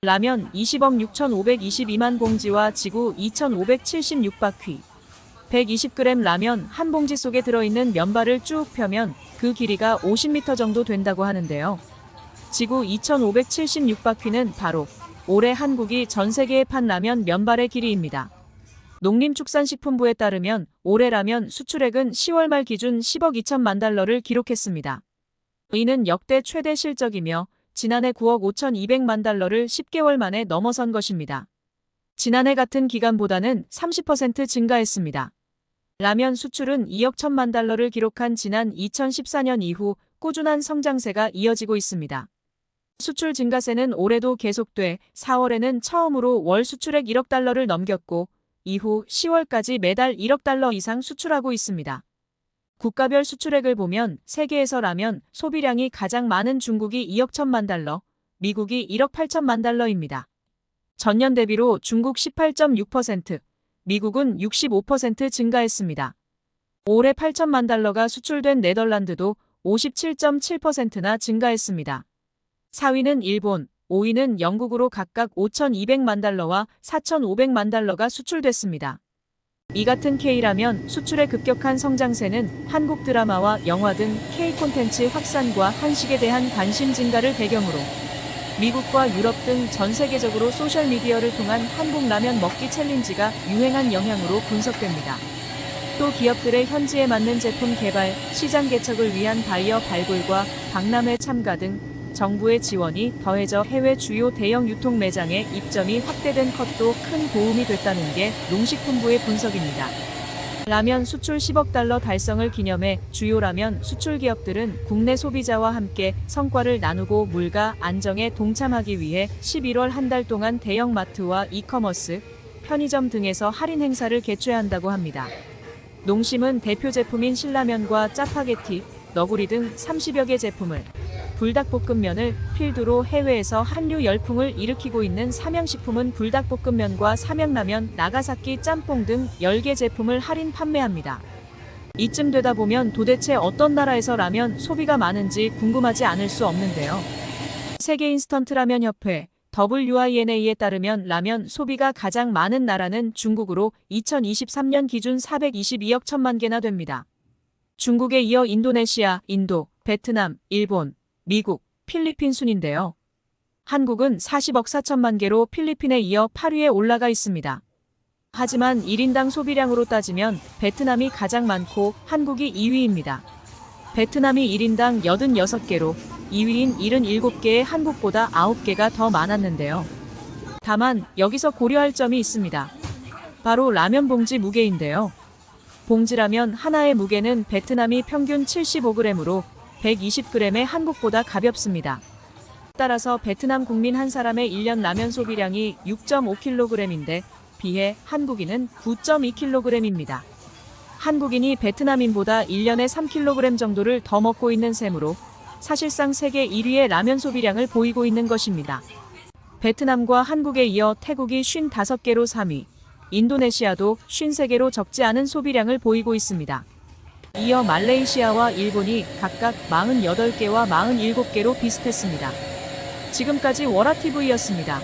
라면 20억 6,522만 봉지와 지구 2,576바퀴. 120g 라면 한 봉지 속에 들어있는 면발을 쭉 펴면 그 길이가 50m 정도 된다고 하는데요. 지구 2,576바퀴는 바로 올해 한국이 전 세계에 판 라면 면발의 길이입니다. 농림축산식품부에 따르면 올해 라면 수출액은 10월 말 기준 10억 2천만 달러를 기록했습니다. 이는 역대 최대 실적이며 지난해 9억 5,200만 달러를 10개월 만에 넘어선 것입니다. 지난해 같은 기간보다는 30% 증가했습니다. 라면 수출은 2억 1천만 달러를 기록한 지난 2014년 이후 꾸준한 성장세가 이어지고 있습니다. 수출 증가세는 올해도 계속돼 4월에는 처음으로 월 수출액 1억 달러를 넘겼고 이후 10월까지 매달 1억 달러 이상 수출하고 있습니다. 국가별 수출액을 보면 세계에서 라면 소비량이 가장 많은 중국이 2억 1천만 달러, 미국이 1억 8천만 달러입니다. 전년 대비로 중국 18.6%, 미국은 65% 증가했습니다. 올해 8천만 달러가 수출된 네덜란드도 57.7%나 증가했습니다. 4위는 일본, 5위는 영국으로 각각 5,200만 달러와 4,500만 달러가 수출됐습니다. 이 같은 K라면 수출의 급격한 성장세는 한국 드라마와 영화 등 K 콘텐츠 확산과 한식에 대한 관심 증가를 배경으로 미국과 유럽 등 전 세계적으로 소셜미디어를 통한 한국 라면 먹기 챌린지가 유행한 영향으로 분석됩니다. 또 기업들의 현지에 맞는 제품 개발, 시장 개척을 위한 바이어 발굴과 박람회 참가 등 정부의 지원이 더해져 해외 주요 대형 유통 매장의 입점이 확대된 것도 큰 도움이 됐다는 게 농식품부의 분석입니다. 라면 수출 10억 달러 달성을 기념해 주요 라면 수출 기업들은 국내 소비자와 함께 성과를 나누고 물가 안정에 동참하기 위해 11월 한 달 동안 대형마트와 이커머스, 편의점 등에서 할인 행사를 개최한다고 합니다. 농심은 대표 제품인 신라면과 짜파게티, 너구리 등 30여 개 제품을, 불닭볶음면을 필두로 해외에서 한류 열풍을 일으키고 있는 삼양식품은 불닭볶음면과 삼양라면, 나가사키 짬뽕 등 10개 제품을 할인 판매합니다. 이쯤 되다 보면 도대체 어떤 나라에서 라면 소비가 많은지 궁금하지 않을 수 없는데요. 세계 인스턴트 라면 협회 WINA에 따르면 라면 소비가 가장 많은 나라는 중국으로 2023년 기준 422억 1천만 개나 됩니다. 중국에 이어 인도네시아, 인도, 베트남, 일본, 미국, 필리핀 순인데요. 한국은 40억 4천만 개로 필리핀에 이어 8위에 올라가 있습니다. 하지만 1인당 소비량으로 따지면 베트남이 가장 많고 한국이 2위입니다. 베트남이 1인당 86개로 2위인 77개의 한국보다 9개가 더 많았는데요. 다만 여기서 고려할 점이 있습니다. 바로 라면 봉지 무게인데요. 봉지라면 하나의 무게는 베트남이 평균 75g으로 120g의 한국보다 가볍습니다. 따라서 베트남 국민 한 사람의 1년 라면 소비량이 6.5kg인데 비해 한국인은 9.2kg입니다. 한국인이 베트남인보다 1년에 3kg 정도를 더 먹고 있는 셈으로 사실상 세계 1위의 라면 소비량을 보이고 있는 것입니다. 베트남과 한국에 이어 태국이 55개로 3위, 인도네시아도 53개로 적지 않은 소비량을 보이고 있습니다. 이어 말레이시아와 일본이 각각 48개와 47개로 비슷했습니다. 지금까지 워라TV였습니다.